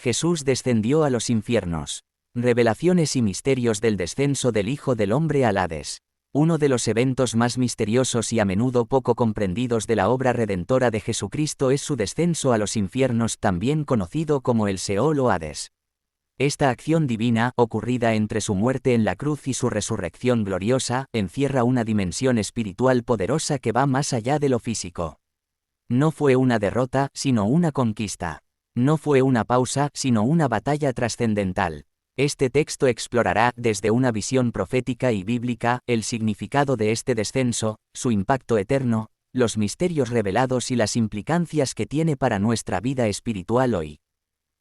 Jesús descendió a los infiernos. Revelaciones y misterios del descenso del Hijo del Hombre al Hades. Uno de los eventos más misteriosos y a menudo poco comprendidos de la obra redentora de Jesucristo es su descenso a los infiernos, también conocido como el Seol o Hades. Esta acción divina, ocurrida entre su muerte en la cruz y su resurrección gloriosa, encierra una dimensión espiritual poderosa que va más allá de lo físico. No fue una derrota, sino una conquista. No fue una pausa, sino una batalla trascendental. Este texto explorará, desde una visión profética y bíblica, el significado de este descenso, su impacto eterno, los misterios revelados y las implicancias que tiene para nuestra vida espiritual hoy.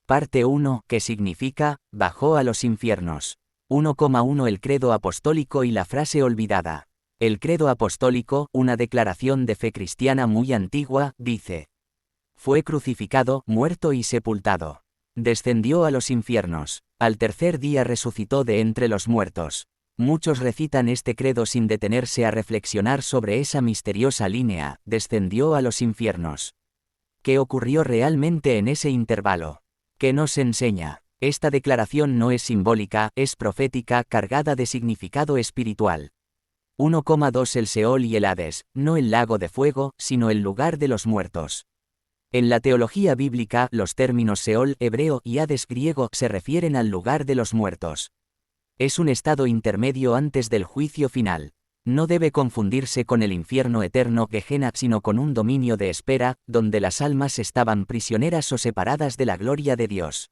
Parte 1, que significa, bajó a los infiernos. 1,1 El credo apostólico y la frase olvidada. El credo apostólico, una declaración de fe cristiana muy antigua, dice: fue crucificado, muerto y sepultado. Descendió a los infiernos. Al tercer día resucitó de entre los muertos. Muchos recitan este credo sin detenerse a reflexionar sobre esa misteriosa línea: descendió a los infiernos. ¿Qué ocurrió realmente en ese intervalo? ¿Qué nos enseña? Esta declaración no es simbólica, es profética, cargada de significado espiritual. 1,2 El Seol y el Hades, no el lago de fuego, sino el lugar de los muertos. En la teología bíblica, los términos Seol, hebreo, y Hades, griego, se refieren al lugar de los muertos. Es un estado intermedio antes del juicio final. No debe confundirse con el infierno eterno Gehenna, sino con un dominio de espera, donde las almas estaban prisioneras o separadas de la gloria de Dios.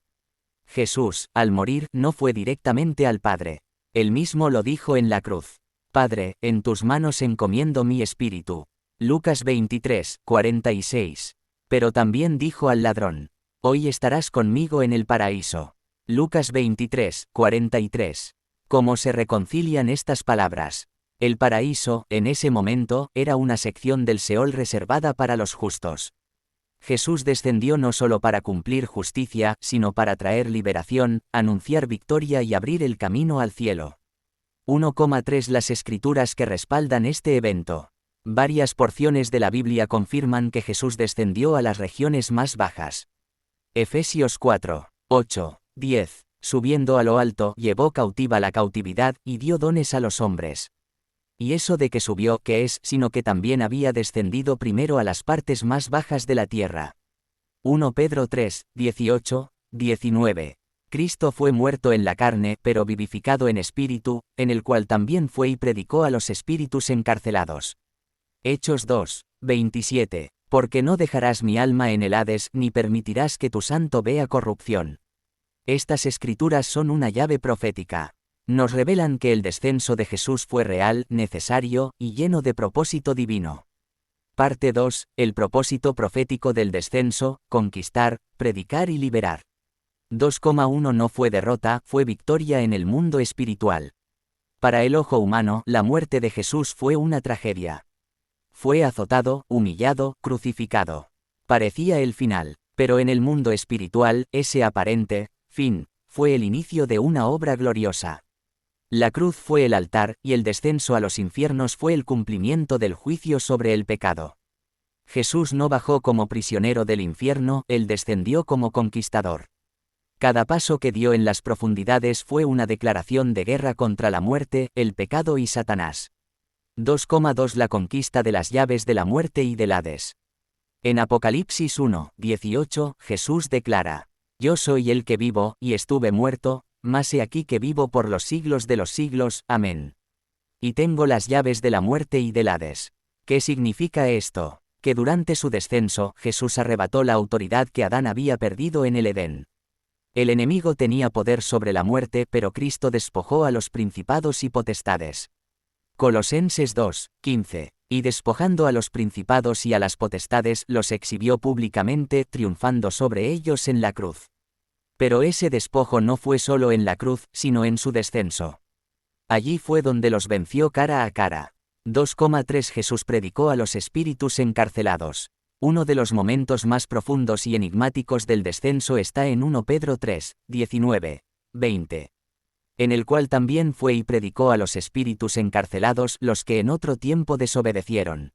Jesús, al morir, no fue directamente al Padre. Él mismo lo dijo en la cruz: Padre, en tus manos encomiendo mi espíritu. Lucas 23, 46. Pero también dijo al ladrón: hoy estarás conmigo en el paraíso. Lucas 23, 43. ¿Cómo se reconcilian estas palabras? El paraíso, en ese momento, era una sección del Seol reservada para los justos. Jesús descendió no solo para cumplir justicia, sino para traer liberación, anunciar victoria y abrir el camino al cielo. 1,3 Las escrituras que respaldan este evento. Varias porciones de la Biblia confirman que Jesús descendió a las regiones más bajas. Efesios 4, 8, 10. Subiendo a lo alto, llevó cautiva la cautividad, y dio dones a los hombres. Y eso de que subió, ¿qué es?, sino que también había descendido primero a las partes más bajas de la tierra. 1 Pedro 3, 18, 19. Cristo fue muerto en la carne, pero vivificado en espíritu, en el cual también fue y predicó a los espíritus encarcelados. Hechos 2, 27. Porque no dejarás mi alma en el Hades, ni permitirás que tu santo vea corrupción. Estas escrituras son una llave profética. Nos revelan que el descenso de Jesús fue real, necesario, y lleno de propósito divino. Parte 2. El propósito profético del descenso: conquistar, predicar y liberar. 2,1 No fue derrota, fue victoria en el mundo espiritual. Para el ojo humano, la muerte de Jesús fue una tragedia. Fue azotado, humillado, crucificado. Parecía el final, pero en el mundo espiritual, ese aparente fin fue el inicio de una obra gloriosa. La cruz fue el altar, y el descenso a los infiernos fue el cumplimiento del juicio sobre el pecado. Jesús no bajó como prisionero del infierno, él descendió como conquistador. Cada paso que dio en las profundidades fue una declaración de guerra contra la muerte, el pecado y Satanás. 2,2 La conquista de las llaves de la muerte y del Hades. En Apocalipsis 1, 18, Jesús declara: Yo soy el que vivo, y estuve muerto, mas he aquí que vivo por los siglos de los siglos, amén. Y tengo las llaves de la muerte y del Hades. ¿Qué significa esto? Que durante su descenso, Jesús arrebató la autoridad que Adán había perdido en el Edén. El enemigo tenía poder sobre la muerte, pero Cristo despojó a los principados y potestades. Colosenses 2, 15. Y despojando a los principados y a las potestades, los exhibió públicamente, triunfando sobre ellos en la cruz. Pero ese despojo no fue solo en la cruz, sino en su descenso. Allí fue donde los venció cara a cara. 2,3 Jesús predicó a los espíritus encarcelados. Uno de los momentos más profundos y enigmáticos del descenso está en 1 Pedro 3, 19, 20. En el cual también fue y predicó a los espíritus encarcelados, los que en otro tiempo desobedecieron.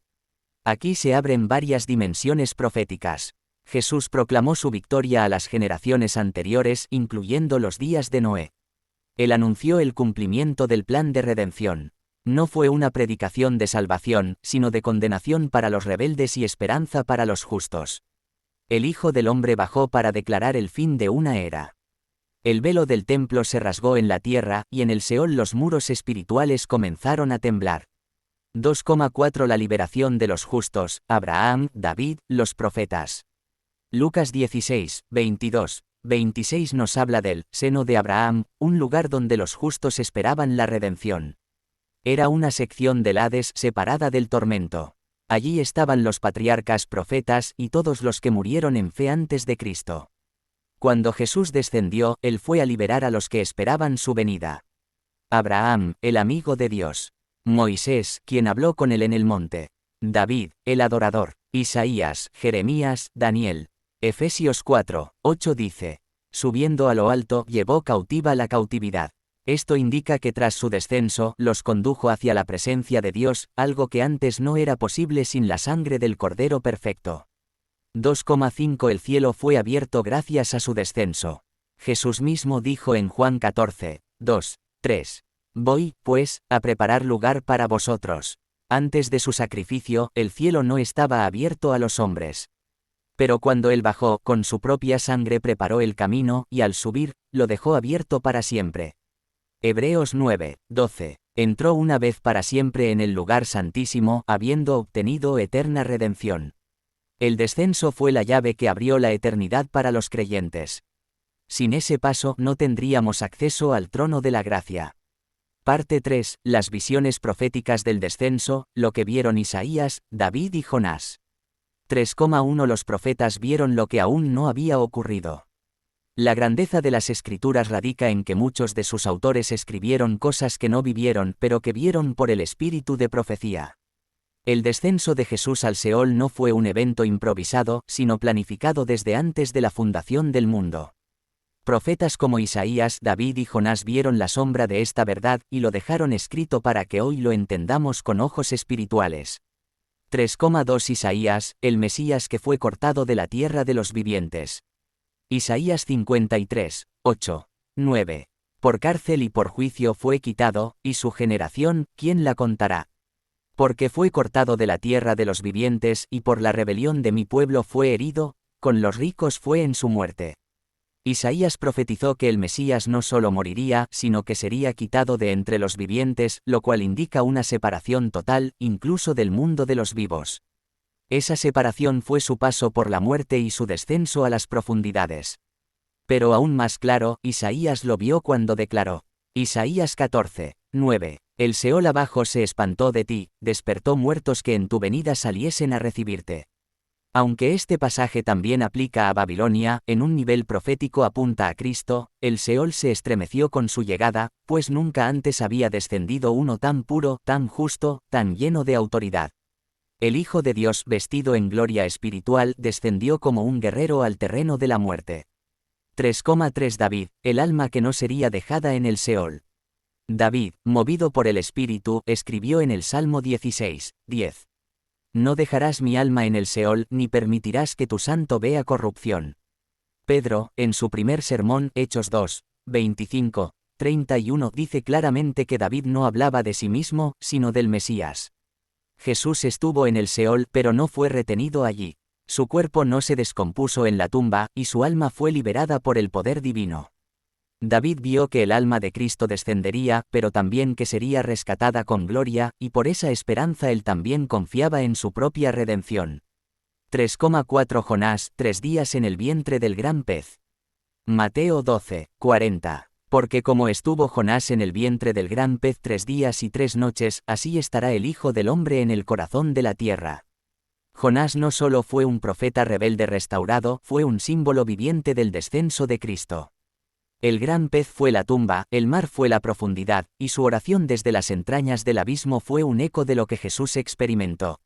Aquí se abren varias dimensiones proféticas. Jesús proclamó su victoria a las generaciones anteriores, incluyendo los días de Noé. Él anunció el cumplimiento del plan de redención. No fue una predicación de salvación, sino de condenación para los rebeldes y esperanza para los justos. El Hijo del Hombre bajó para declarar el fin de una era. El velo del templo se rasgó en la tierra, y en el Seol los muros espirituales comenzaron a temblar. 2,4 La liberación de los justos, Abraham, David, los profetas. Lucas 16, 22, 26 nos habla del seno de Abraham, un lugar donde los justos esperaban la redención. Era una sección del Hades separada del tormento. Allí estaban los patriarcas, profetas y todos los que murieron en fe antes de Cristo. Cuando Jesús descendió, Él fue a liberar a los que esperaban su venida. Abraham, el amigo de Dios. Moisés, quien habló con él en el monte. David, el adorador. Isaías, Jeremías, Daniel. Efesios 4, 8 dice: subiendo a lo alto, llevó cautiva la cautividad. Esto indica que tras su descenso, los condujo hacia la presencia de Dios, algo que antes no era posible sin la sangre del Cordero perfecto. 2,5 El cielo fue abierto gracias a su descenso. Jesús mismo dijo en Juan 14, 2, 3: voy, pues, a preparar lugar para vosotros. Antes de su sacrificio, el cielo no estaba abierto a los hombres. Pero cuando Él bajó, con su propia sangre preparó el camino, y al subir, lo dejó abierto para siempre. Hebreos 9, 12. Entró una vez para siempre en el lugar santísimo, habiendo obtenido eterna redención. El descenso fue la llave que abrió la eternidad para los creyentes. Sin ese paso no tendríamos acceso al trono de la gracia. Parte 3. Las visiones proféticas del descenso, lo que vieron Isaías, David y Jonás. 3,1 Los profetas vieron lo que aún no había ocurrido. La grandeza de las Escrituras radica en que muchos de sus autores escribieron cosas que no vivieron pero que vieron por el espíritu de profecía. El descenso de Jesús al Seol no fue un evento improvisado, sino planificado desde antes de la fundación del mundo. Profetas como Isaías, David y Jonás vieron la sombra de esta verdad y lo dejaron escrito para que hoy lo entendamos con ojos espirituales. 3,2 Isaías, el Mesías que fue cortado de la tierra de los vivientes. Isaías 53, 8, 9. Por cárcel y por juicio fue quitado, y su generación, ¿quién la contará? Porque fue cortado de la tierra de los vivientes y por la rebelión de mi pueblo fue herido, con los ricos fue en su muerte. Isaías profetizó que el Mesías no solo moriría, sino que sería quitado de entre los vivientes, lo cual indica una separación total, incluso del mundo de los vivos. Esa separación fue su paso por la muerte y su descenso a las profundidades. Pero aún más claro, Isaías lo vio cuando declaró. Isaías 14, 9. El Seol abajo se espantó de ti, despertó muertos que en tu venida saliesen a recibirte. Aunque este pasaje también aplica a Babilonia, en un nivel profético apunta a Cristo, el Seol se estremeció con su llegada, pues nunca antes había descendido uno tan puro, tan justo, tan lleno de autoridad. El Hijo de Dios, vestido en gloria espiritual, descendió como un guerrero al terreno de la muerte. 3,3 David, el alma que no sería dejada en el Seol. David, movido por el Espíritu, escribió en el Salmo 16, 10. No dejarás mi alma en el Seol, ni permitirás que tu santo vea corrupción. Pedro, en su primer sermón, Hechos 2, 25, 31, dice claramente que David no hablaba de sí mismo, sino del Mesías. Jesús estuvo en el Seol, pero no fue retenido allí. Su cuerpo no se descompuso en la tumba, y su alma fue liberada por el poder divino. David vio que el alma de Cristo descendería, pero también que sería rescatada con gloria, y por esa esperanza él también confiaba en su propia redención. 3,4 Jonás, 3 días en el vientre del gran pez. Mateo 12, 40. Porque como estuvo Jonás en el vientre del gran pez 3 días y 3 noches, así estará el Hijo del Hombre en el corazón de la tierra. Jonás no solo fue un profeta rebelde restaurado, fue un símbolo viviente del descenso de Cristo. El gran pez fue la tumba, el mar fue la profundidad, y su oración desde las entrañas del abismo fue un eco de lo que Jesús experimentó.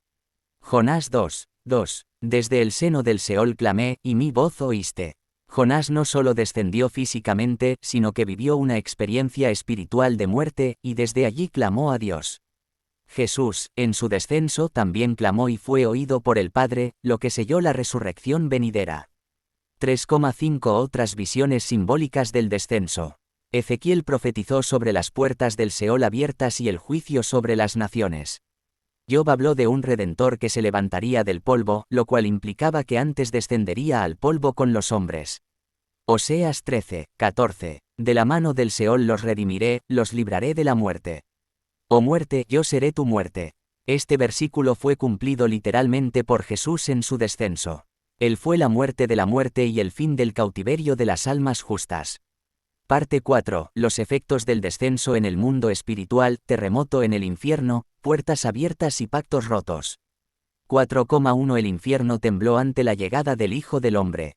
Jonás 2, 2. Desde el seno del Seol clamé, y mi voz oíste. Jonás no solo descendió físicamente, sino que vivió una experiencia espiritual de muerte, y desde allí clamó a Dios. Jesús, en su descenso, también clamó y fue oído por el Padre, lo que selló la resurrección venidera. 3,5 Otras visiones simbólicas del descenso. Ezequiel profetizó sobre las puertas del Seol abiertas y el juicio sobre las naciones. Job habló de un Redentor que se levantaría del polvo, lo cual implicaba que antes descendería al polvo con los hombres. Oseas 13:14. De la mano del Seol los redimiré, los libraré de la muerte. Oh muerte, yo seré tu muerte. Este versículo fue cumplido literalmente por Jesús en su descenso. Él fue la muerte de la muerte y el fin del cautiverio de las almas justas. Parte 4. Los efectos del descenso en el mundo espiritual, terremoto en el infierno, puertas abiertas y pactos rotos. 4,1 El infierno tembló ante la llegada del Hijo del Hombre.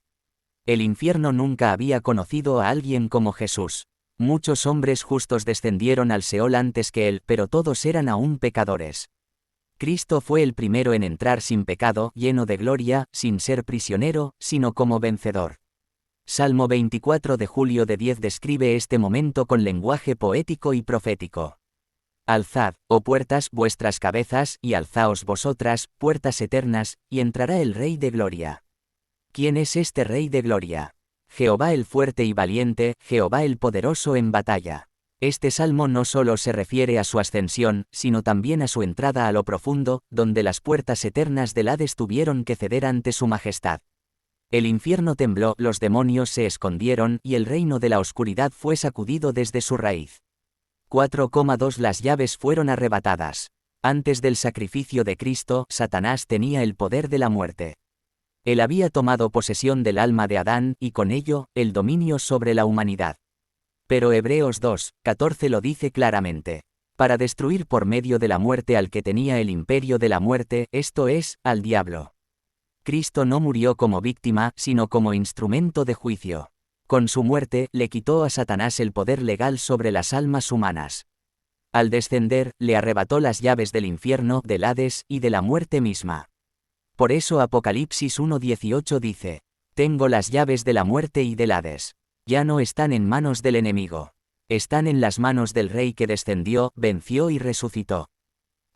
El infierno nunca había conocido a alguien como Jesús. Muchos hombres justos descendieron al Seol antes que él, pero todos eran aún pecadores. Cristo fue el primero en entrar sin pecado, lleno de gloria, sin ser prisionero, sino como vencedor. Salmo 24 de Julio de 10 describe este momento con lenguaje poético y profético. Alzad, oh puertas, vuestras cabezas, y alzaos vosotras, puertas eternas, y entrará el Rey de Gloria. ¿Quién es este Rey de Gloria? Jehová el fuerte y valiente, Jehová el poderoso en batalla. Este salmo no solo se refiere a su ascensión, sino también a su entrada a lo profundo, donde las puertas eternas del Hades tuvieron que ceder ante su majestad. El infierno tembló, los demonios se escondieron, y el reino de la oscuridad fue sacudido desde su raíz. 4,2 Las llaves fueron arrebatadas. Antes del sacrificio de Cristo, Satanás tenía el poder de la muerte. Él había tomado posesión del alma de Adán, y con ello, el dominio sobre la humanidad. Pero Hebreos 2:14 lo dice claramente. Para destruir por medio de la muerte al que tenía el imperio de la muerte, esto es, al diablo. Cristo no murió como víctima, sino como instrumento de juicio. Con su muerte, le quitó a Satanás el poder legal sobre las almas humanas. Al descender, le arrebató las llaves del infierno, del Hades, y de la muerte misma. Por eso Apocalipsis 1:18 dice: Tengo las llaves de la muerte y del Hades. Ya no están en manos del enemigo. Están en las manos del Rey que descendió, venció y resucitó.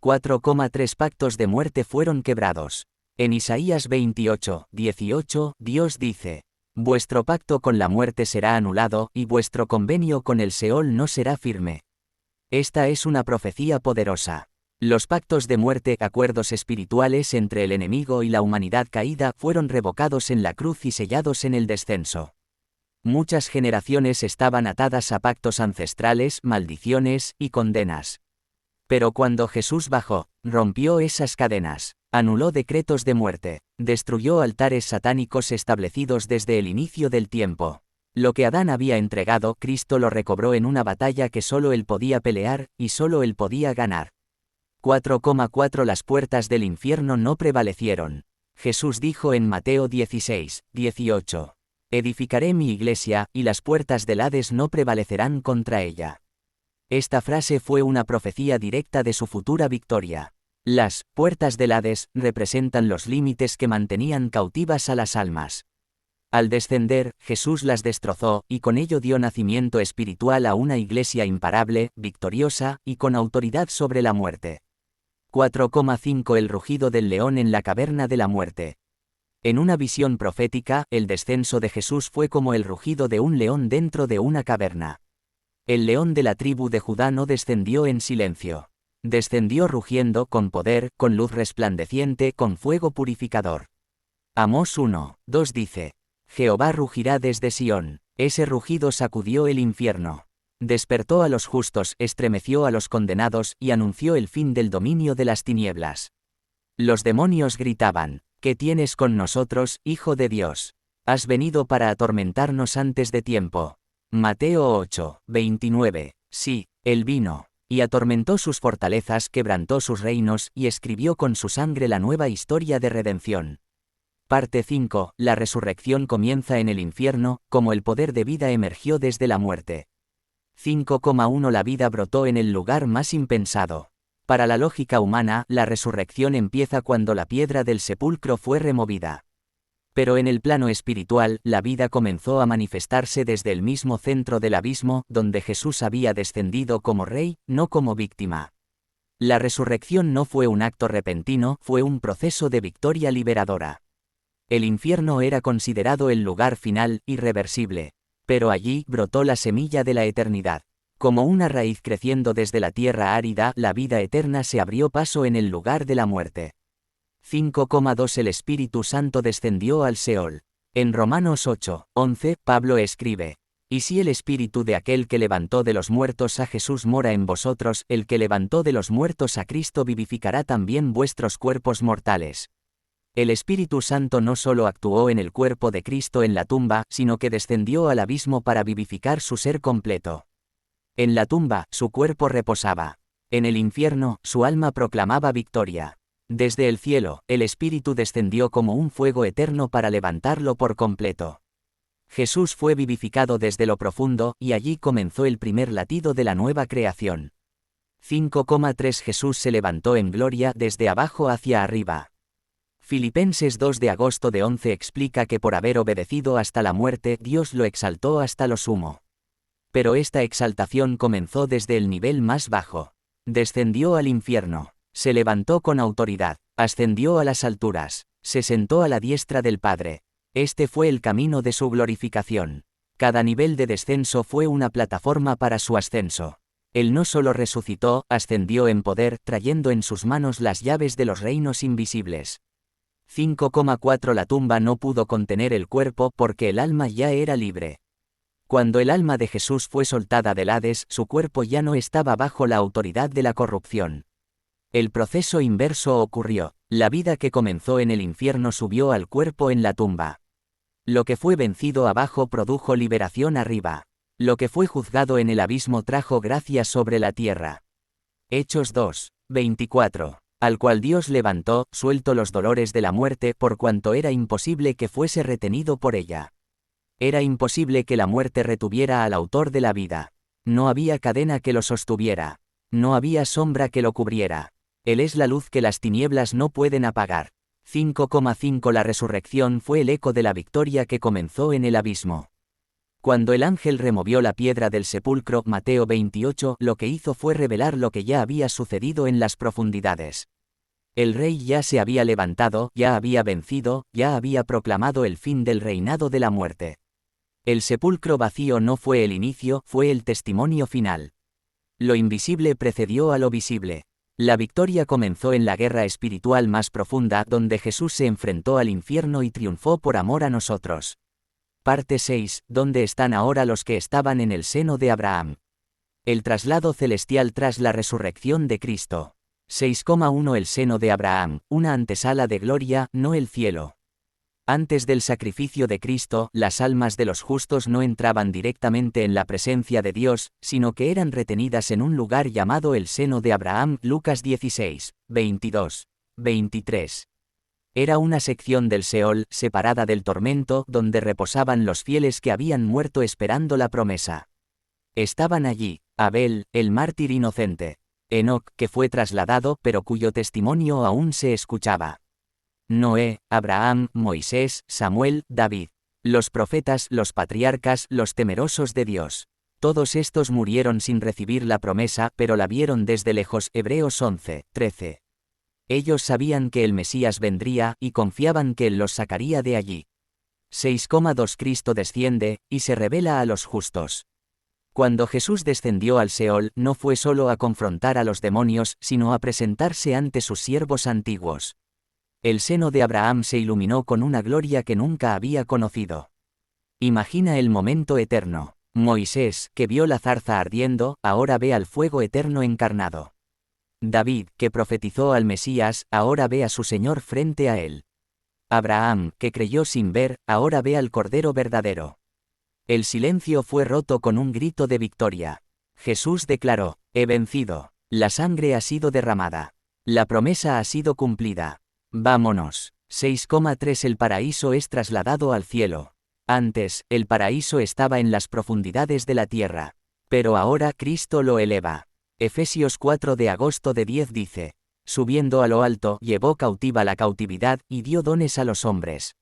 4,3 Pactos de muerte fueron quebrados. En Isaías 28:18, Dios dice: Vuestro pacto con la muerte será anulado, y vuestro convenio con el Seol no será firme. Esta es una profecía poderosa. Los pactos de muerte, acuerdos espirituales entre el enemigo y la humanidad caída, fueron revocados en la cruz y sellados en el descenso. Muchas generaciones estaban atadas a pactos ancestrales, maldiciones y condenas. Pero cuando Jesús bajó, rompió esas cadenas, anuló decretos de muerte, destruyó altares satánicos establecidos desde el inicio del tiempo. Lo que Adán había entregado, Cristo lo recobró en una batalla que solo él podía pelear, y solo él podía ganar. 4,4 Las puertas del infierno no prevalecieron. Jesús dijo en Mateo 16:18: Edificaré mi iglesia, y las puertas del Hades no prevalecerán contra ella. Esta frase fue una profecía directa de su futura victoria. Las puertas del Hades representan los límites que mantenían cautivas a las almas. Al descender, Jesús las destrozó, y con ello dio nacimiento espiritual a una iglesia imparable, victoriosa, y con autoridad sobre la muerte. 4,5 El rugido del león en la caverna de la muerte. En una visión profética, el descenso de Jesús fue como el rugido de un león dentro de una caverna. El león de la tribu de Judá no descendió en silencio. Descendió rugiendo, con poder, con luz resplandeciente, con fuego purificador. Amós 1:2 dice: Jehová rugirá desde Sión. Ese rugido sacudió el infierno. Despertó a los justos, estremeció a los condenados, y anunció el fin del dominio de las tinieblas. Los demonios gritaban: ¿Qué tienes con nosotros, Hijo de Dios? Has venido para atormentarnos antes de tiempo. Mateo 8:29. Sí, él vino, y atormentó sus fortalezas, quebrantó sus reinos, y escribió con su sangre la nueva historia de redención. Parte 5. La resurrección comienza en el infierno, como el poder de vida emergió desde la muerte. 5,1 La vida brotó en el lugar más impensado. Para la lógica humana, la resurrección empieza cuando la piedra del sepulcro fue removida. Pero en el plano espiritual, la vida comenzó a manifestarse desde el mismo centro del abismo, donde Jesús había descendido como rey, no como víctima. La resurrección no fue un acto repentino, fue un proceso de victoria liberadora. El infierno era considerado el lugar final, irreversible. Pero allí brotó la semilla de la eternidad. Como una raíz creciendo desde la tierra árida, la vida eterna se abrió paso en el lugar de la muerte. 5,2 El Espíritu Santo descendió al Seol. En Romanos 8:11, Pablo escribe: Y si el Espíritu de aquel que levantó de los muertos a Jesús mora en vosotros, el que levantó de los muertos a Cristo vivificará también vuestros cuerpos mortales. El Espíritu Santo no solo actuó en el cuerpo de Cristo en la tumba, sino que descendió al abismo para vivificar su ser completo. En la tumba, su cuerpo reposaba. En el infierno, su alma proclamaba victoria. Desde el cielo, el Espíritu descendió como un fuego eterno para levantarlo por completo. Jesús fue vivificado desde lo profundo, y allí comenzó el primer latido de la nueva creación. 5,3 Jesús se levantó en gloria desde abajo hacia arriba. Filipenses 2 de agosto de 11 explica que por haber obedecido hasta la muerte, Dios lo exaltó hasta lo sumo. Pero esta exaltación comenzó desde el nivel más bajo. Descendió al infierno. Se levantó con autoridad, ascendió a las alturas, se sentó a la diestra del Padre. Este fue el camino de su glorificación. Cada nivel de descenso fue una plataforma para su ascenso. Él no solo resucitó, ascendió en poder, trayendo en sus manos las llaves de los reinos invisibles. 5,4 La tumba no pudo contener el cuerpo porque el alma ya era libre. Cuando el alma de Jesús fue soltada del Hades, su cuerpo ya no estaba bajo la autoridad de la corrupción. El proceso inverso ocurrió. La vida que comenzó en el infierno subió al cuerpo en la tumba. Lo que fue vencido abajo produjo liberación arriba. Lo que fue juzgado en el abismo trajo gracia sobre la tierra. Hechos 2:24. Al cual Dios levantó, suelto los dolores de la muerte, por cuanto era imposible que fuese retenido por ella. Era imposible que la muerte retuviera al autor de la vida. No había cadena que lo sostuviera. No había sombra que lo cubriera. Él es la luz que las tinieblas no pueden apagar. 5,5 La resurrección fue el eco de la victoria que comenzó en el abismo. Cuando el ángel removió la piedra del sepulcro, Mateo 28, lo que hizo fue revelar lo que ya había sucedido en las profundidades. El rey ya se había levantado, ya había vencido, ya había proclamado el fin del reinado de la muerte. El sepulcro vacío no fue el inicio, fue el testimonio final. Lo invisible precedió a lo visible. La victoria comenzó en la guerra espiritual más profunda, donde Jesús se enfrentó al infierno y triunfó por amor a nosotros. Parte 6. ¿Dónde están ahora los que estaban en el seno de Abraham? El traslado celestial tras la resurrección de Cristo. 6,1 El seno de Abraham, una antesala de gloria, no el cielo. Antes del sacrificio de Cristo, las almas de los justos no entraban directamente en la presencia de Dios, sino que eran retenidas en un lugar llamado el seno de Abraham. Lucas 16, 22, 23. Era una sección del Seol, separada del tormento, donde reposaban los fieles que habían muerto esperando la promesa. Estaban allí, Abel, el mártir inocente. Enoc, que fue trasladado, pero cuyo testimonio aún se escuchaba. Noé, Abraham, Moisés, Samuel, David. Los profetas, los patriarcas, los temerosos de Dios. Todos estos murieron sin recibir la promesa, pero la vieron desde lejos. Hebreos 11, 13. Ellos sabían que el Mesías vendría, y confiaban que Él los sacaría de allí. 6,2 Cristo desciende, y se revela a los justos. Cuando Jesús descendió al Seol, no fue solo a confrontar a los demonios, sino a presentarse ante sus siervos antiguos. El seno de Abraham se iluminó con una gloria que nunca había conocido. Imagina el momento eterno. Moisés, que vio la zarza ardiendo, ahora ve al fuego eterno encarnado. David, que profetizó al Mesías, ahora ve a su Señor frente a él. Abraham, que creyó sin ver, ahora ve al Cordero verdadero. El silencio fue roto con un grito de victoria. Jesús declaró: he vencido. La sangre ha sido derramada. La promesa ha sido cumplida. Vámonos. 6,3 El paraíso es trasladado al cielo. Antes, el paraíso estaba en las profundidades de la tierra. Pero ahora Cristo lo eleva. Efesios 4 de agosto de 10 dice: subiendo a lo alto, llevó cautiva la cautividad, y dio dones a los hombres.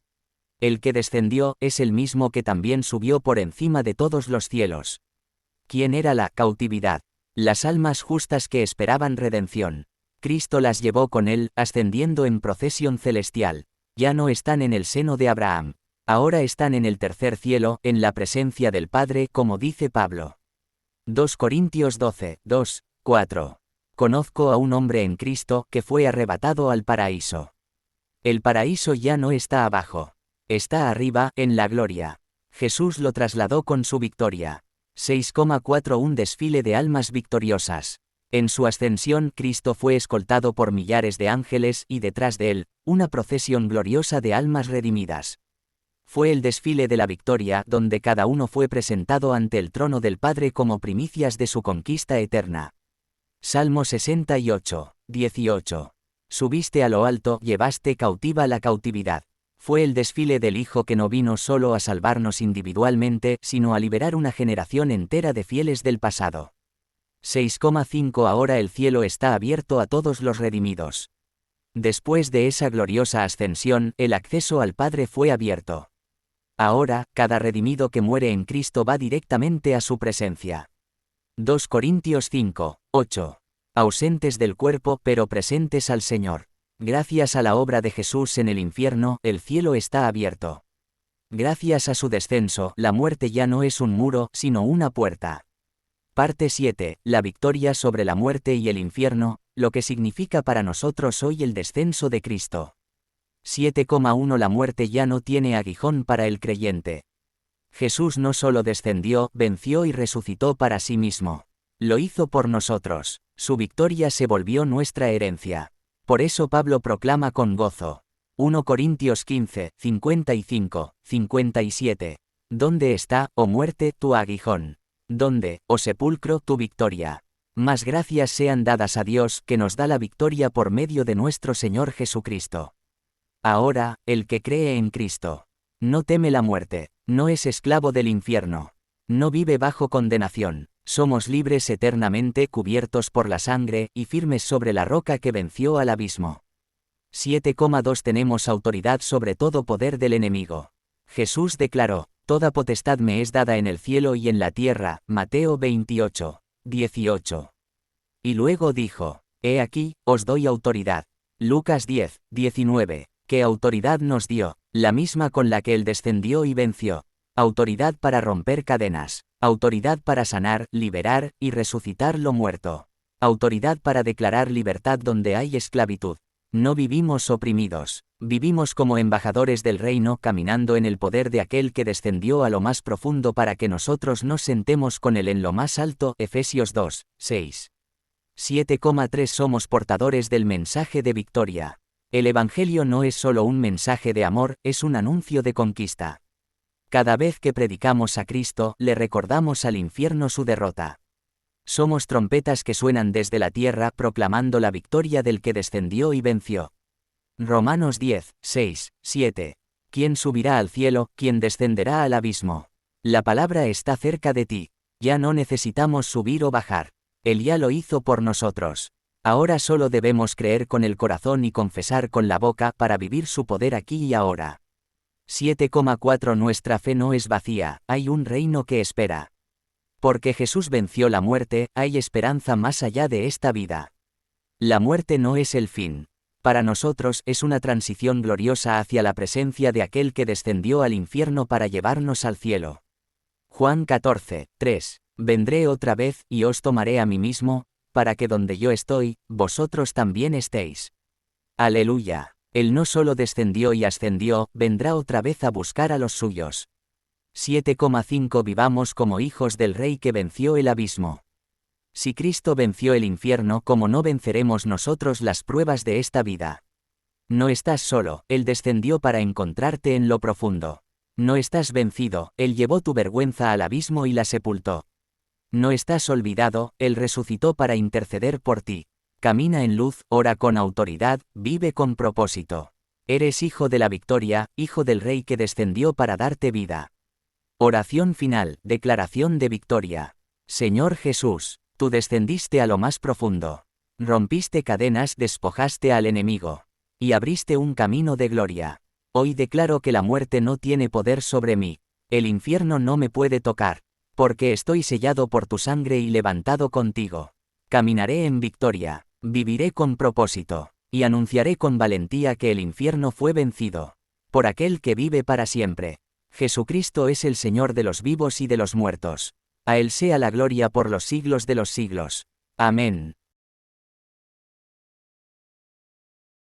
El que descendió, es el mismo que también subió por encima de todos los cielos. ¿Quién era la cautividad? Las almas justas que esperaban redención. Cristo las llevó con él, ascendiendo en procesión celestial. Ya no están en el seno de Abraham. Ahora están en el tercer cielo, en la presencia del Padre, como dice Pablo. 2 Corintios 12, 2, 4. Conozco a un hombre en Cristo que fue arrebatado al paraíso. El paraíso ya no está abajo. Está arriba, en la gloria. Jesús lo trasladó con su victoria. 6,4 Un desfile de almas victoriosas. En su ascensión, Cristo fue escoltado por millares de ángeles y detrás de él, una procesión gloriosa de almas redimidas. Fue el desfile de la victoria donde cada uno fue presentado ante el trono del Padre como primicias de su conquista eterna. Salmo 68, 18. Subiste a lo alto, llevaste cautiva la cautividad. Fue el desfile del Hijo que no vino solo a salvarnos individualmente, sino a liberar una generación entera de fieles del pasado. 6,5 Ahora el cielo está abierto a todos los redimidos. Después de esa gloriosa ascensión, el acceso al Padre fue abierto. Ahora, cada redimido que muere en Cristo va directamente a su presencia. 2 Corintios 5, 8. Ausentes del cuerpo, pero presentes al Señor. Gracias a la obra de Jesús en el infierno, el cielo está abierto. Gracias a su descenso, la muerte ya no es un muro, sino una puerta. Parte 7. La victoria sobre la muerte y el infierno, lo que significa para nosotros hoy el descenso de Cristo. 7,1 La muerte ya no tiene aguijón para el creyente. Jesús no solo descendió, venció y resucitó para sí mismo. Lo hizo por nosotros. Su victoria se volvió nuestra herencia. Por eso Pablo proclama con gozo. 1 Corintios 15, 55, 57. ¿Dónde está, oh muerte, tu aguijón? ¿Dónde, oh sepulcro, tu victoria? Mas gracias sean dadas a Dios, que nos da la victoria por medio de nuestro Señor Jesucristo. Ahora, el que cree en Cristo no teme la muerte, no es esclavo del infierno, no vive bajo condenación, somos libres eternamente cubiertos por la sangre y firmes sobre la roca que venció al abismo. 7,2 Tenemos autoridad sobre todo poder del enemigo. Jesús declaró, toda potestad me es dada en el cielo y en la tierra, Mateo 28, 18. Y luego dijo, he aquí, os doy autoridad. Lucas 10, 19. ¿Qué autoridad nos dio? La misma con la que él descendió y venció. Autoridad para romper cadenas. Autoridad para sanar, liberar y resucitar lo muerto. Autoridad para declarar libertad donde hay esclavitud. No vivimos oprimidos. Vivimos como embajadores del reino caminando en el poder de aquel que descendió a lo más profundo para que nosotros nos sentemos con él en lo más alto. Efesios 2, 6. 7,3 Somos portadores del mensaje de victoria. El Evangelio no es solo un mensaje de amor, es un anuncio de conquista. Cada vez que predicamos a Cristo, le recordamos al infierno su derrota. Somos trompetas que suenan desde la tierra proclamando la victoria del que descendió y venció. Romanos 10, 6, 7. ¿Quién subirá al cielo? ¿Quién descenderá al abismo? La palabra está cerca de ti. Ya no necesitamos subir o bajar. Él ya lo hizo por nosotros. Ahora solo debemos creer con el corazón y confesar con la boca para vivir su poder aquí y ahora. 7,4 Nuestra fe no es vacía, hay un reino que espera. Porque Jesús venció la muerte, hay esperanza más allá de esta vida. La muerte no es el fin. Para nosotros es una transición gloriosa hacia la presencia de aquel que descendió al infierno para llevarnos al cielo. Juan 14, 3. Vendré otra vez y os tomaré a mí mismo, para que donde yo estoy, vosotros también estéis. Aleluya. Él no solo descendió y ascendió, vendrá otra vez a buscar a los suyos. 7,5 Vivamos como hijos del Rey que venció el abismo. Si Cristo venció el infierno, ¿cómo no venceremos nosotros las pruebas de esta vida? No estás solo, Él descendió para encontrarte en lo profundo. No estás vencido, Él llevó tu vergüenza al abismo y la sepultó. No estás olvidado, Él resucitó para interceder por ti. Camina en luz, ora con autoridad, vive con propósito. Eres hijo de la victoria, hijo del Rey que descendió para darte vida. Oración final, declaración de victoria. Señor Jesús, tú descendiste a lo más profundo. Rompiste cadenas, despojaste al enemigo. Y abriste un camino de gloria. Hoy declaro que la muerte no tiene poder sobre mí. El infierno no me puede tocar. Porque estoy sellado por tu sangre y levantado contigo. Caminaré en victoria, viviré con propósito, y anunciaré con valentía que el infierno fue vencido. Por aquel que vive para siempre. Jesucristo es el Señor de los vivos y de los muertos. A Él sea la gloria por los siglos de los siglos. Amén.